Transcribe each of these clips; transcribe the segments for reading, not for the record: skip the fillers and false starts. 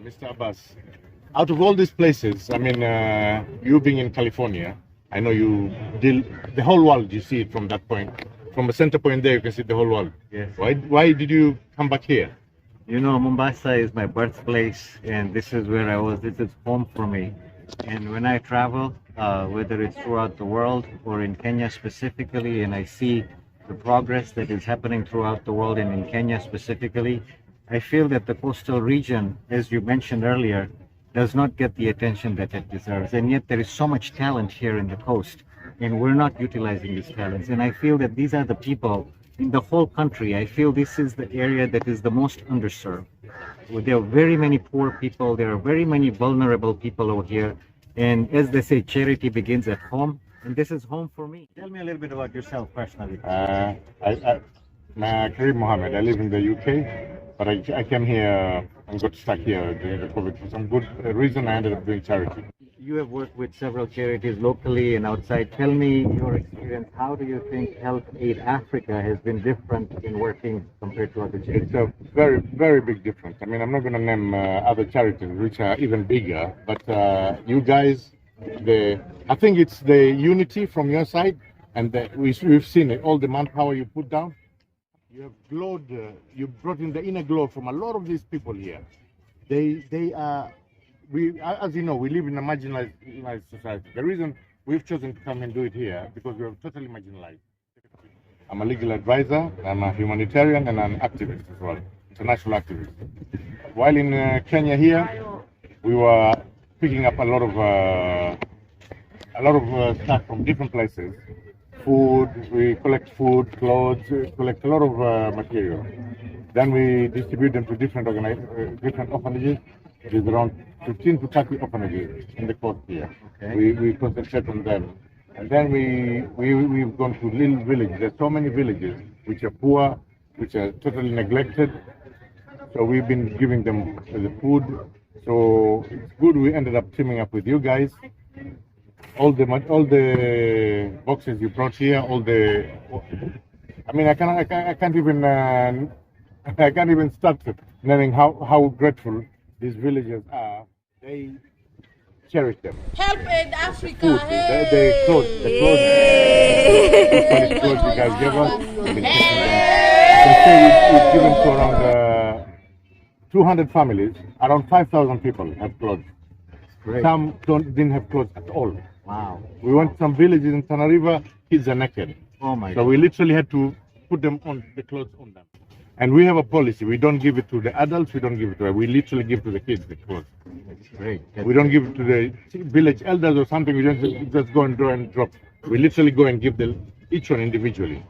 Mr. Abass, out of all these places, I mean, you being in California, I know you deal the whole world. You see it from that point, from a center point there. You can see the whole world. Yes. Why did you come back here? You know, Mombasa is my birthplace, and this is where I was. This is home for me. And when I travel, whether it's throughout the world or in Kenya specifically, and I see the progress that is happening throughout the world and in Kenya specifically, I feel that the coastal region, as you mentioned earlier, does not get the attention that it deserves. And yet there is so much talent here in the coast, and we're not utilizing these talents. And I feel that these are the people in the whole country. I feel this is the area that is the most underserved. There are very many poor people. There are very many vulnerable people over here. And as they say, charity begins at home. And this is home for me. Tell me a little bit about yourself personally. I'm Kareem Mohammed. I live in the UK, but I came here and got stuck here during the COVID. For some good reason, I ended up doing charity. You have worked with several charities locally and outside. Tell me your experience. How do you think HelpAid Africa has been different in working compared to other charities? It's a very, very big difference. I mean, I'm not going to name other charities which are even bigger, but you guys, I think it's the unity from your side, and we've seen it. All the manpower you put down, you have glowed. You brought in the inner glow from a lot of these people here. They are. As you know, we live in a marginalized society. The reason we've chosen to come and do it here because we are totally marginalized. I'm a legal advisor, I'm a humanitarian, and I'm an activist as well, international activist. While in Kenya here, we were picking up a lot of stuff from different places. Food, we collect food, clothes, collect a lot of material. Then we distribute them to different orphanages. There's around 15 to 30 orphanages in the coast here. Okay. We concentrate on them. And then we've gone to little villages. There's so many villages which are poor, which are totally neglected. So we've been giving them the food. So it's good we ended up teaming up with you guys. All the boxes you brought here, I mean, I can't even start knowing how grateful these villagers are. They cherish them. HelpAid Africa. Food, the clothes you guys gave us. We've given to around 200 families. Around 5,000 people have clothes. Great. Some didn't have clothes at all. Wow. We went to some villages in Tana River, kids are naked. Oh my God. So we literally had to put them on the clothes on them. And we have a policy. We don't give it to the adults. We don't give it to them. We literally give to the kids the clothes. That's great. We don't give it to the village elders or something. We don't just go and drop. We literally go and give each one individually.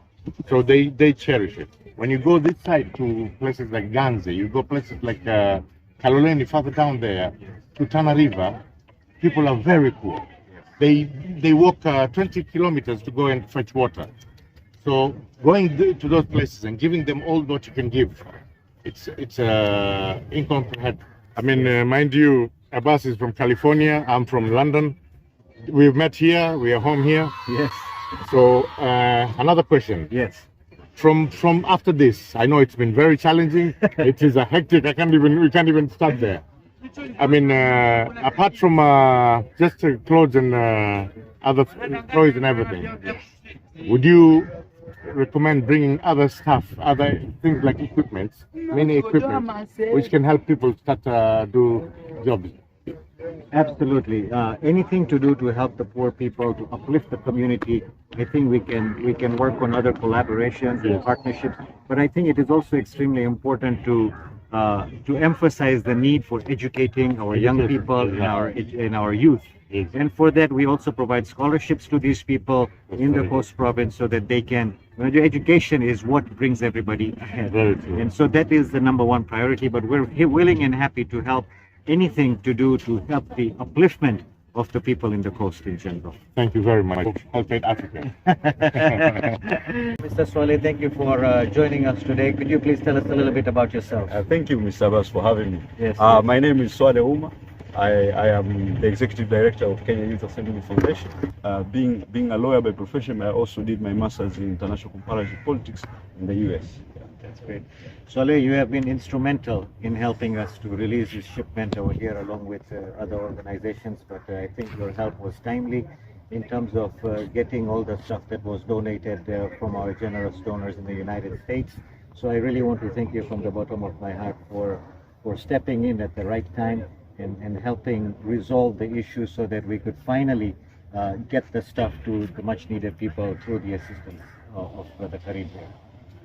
So they cherish it. When you go this side to places like Ganze, you go places like Kaloleni, further down there, to Tana River, people are very poor. They walk 20 kilometers to go and fetch water. So going to those places and giving them all what you can give, it's incomprehensible. I mean, mind you, Abass is from California. I'm from London. We've met here. We are home here. Yes. So another question. Yes. From after this, I know it's been very challenging. It is a hectic. We can't even start there. I mean, apart from just clothes and other toys and everything, would you recommend bringing other stuff, other things like equipment, many equipment, which can help people start do jobs? Absolutely. Anything to do to help the poor people, to uplift the community. I think we can work on other collaborations and partnerships. But I think it is also extremely important to emphasize the need for educating our young people and our youth. Yes. And for that, we also provide scholarships to these people in the Coast Province so that they can, education is what brings everybody ahead. Very true. And so that is the number one priority, but we're willing and happy to help anything to do to help the upliftment of the people in the coast in general. Thank you very much. HelpAid Africa. Mr. Swale, thank you for joining us today. Could you please tell us a little bit about yourself? Thank you, Mr. Abass, for having me. Yes. My name is Swale Uma. I am the Executive Director of Kenya Youth Assembly Foundation. Being a lawyer by profession, I also did my Masters in International Comparative Politics in the US. That's great. Saleh, you have been instrumental in helping us to release this shipment over here along with other organizations, but I think your help was timely in terms of getting all the stuff that was donated from our generous donors in the United States. So I really want to thank you from the bottom of my heart for stepping in at the right time and helping resolve the issue so that we could finally get the stuff to the much needed people through the assistance of Brother Kareem here.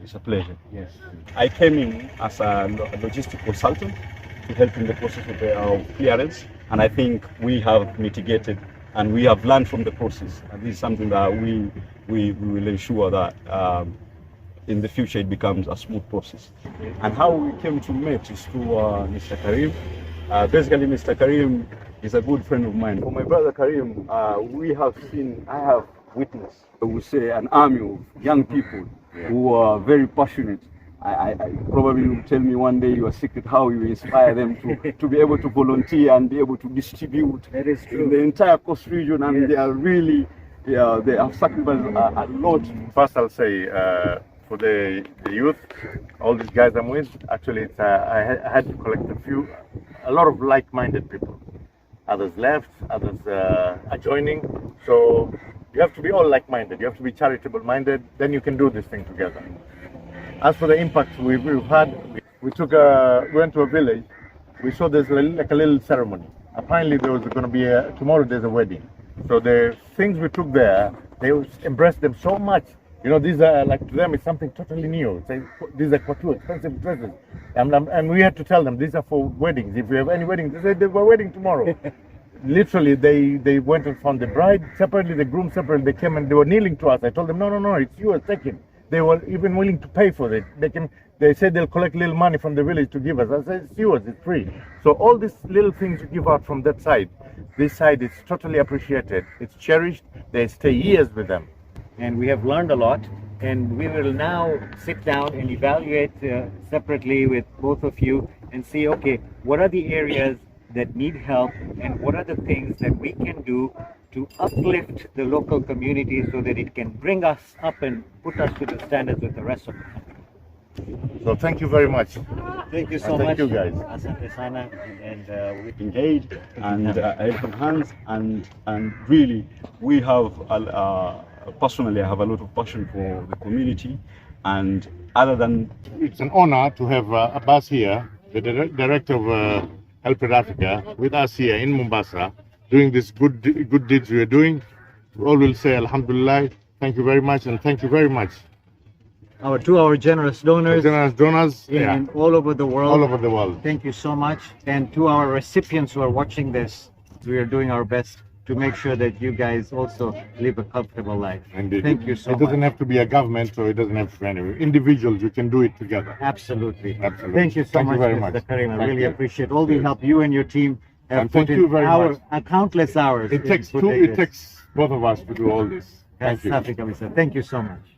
It's a pleasure. Yes. I came in as a logistic consultant to help in the process of clearance, and I think we have mitigated and we have learned from the process. And this is something that we will ensure that in the future it becomes a smooth process. And how we came to meet is through Mr. Kareem. Basically, Mr. Kareem is a good friend of mine. For my brother Kareem, I have witnessed, I would say, an army of young people who are very passionate. I probably you will tell me one day your secret how you inspire them to be able to volunteer and be able to distribute That is true. in the entire coast region, and they are really, they have sacrificed a lot. First, I'll say for the youth, all these guys I'm with, actually, I had to collect a lot of like-minded people. Others left, others are joining. So you have to be all like-minded. You have to be charitable-minded. Then you can do this thing together. As for the impact we've had, we went to a village. We saw there's like a little ceremony. Apparently there was going to be tomorrow there's a wedding. So the things we took there, they embraced them so much. You know, these are like, to them it's something totally new. It's like, these are quite expensive dresses. And we had to tell them these are for weddings. If you have any weddings, they said they were wedding tomorrow. Literally, they went and found the bride separately, the groom separately. They came and they were kneeling to us. I told them, no, it's yours, take it. They were even willing to pay for it. They said they'll collect little money from the village to give us. I said, it's yours, it's free. So all these little things you give out from that side, this side is totally appreciated. It's cherished. They stay years with them. And we have learned a lot, and we will now sit down and evaluate separately with both of you and see, okay, what are the areas that need help and what are the things that we can do to uplift the local community so that it can bring us up and put us to the standards with the rest of the country. So thank you very much. Thank you so Thank much. you, guys. Asante sana, and we Engaged and helping hands, and really we have personally I have a lot of passion for the community, and other than It's an honor to have Abass here, the director of HelpAid Africa, with us here in Mombasa, doing this good deeds we are doing. We all will say Alhamdulillah, thank you very much, and thank you very much. to our generous donors Generous donors, in all over the world. all over the world. Thank you so much. And to our recipients who are watching this, we are doing our best to make sure that you guys also live a comfortable life. Indeed. Thank you so It doesn't much. have to be a government, or it doesn't have to be any individuals. We can do it together. Absolutely. Absolutely. Thank you so Thank you much, very Mr. much. Kareem. I Thank really you. appreciate all the help you and your team have And put thank in you very much. countless hours. It takes in putting it this. takes both of us to do all this. Thank you. Thank you so much.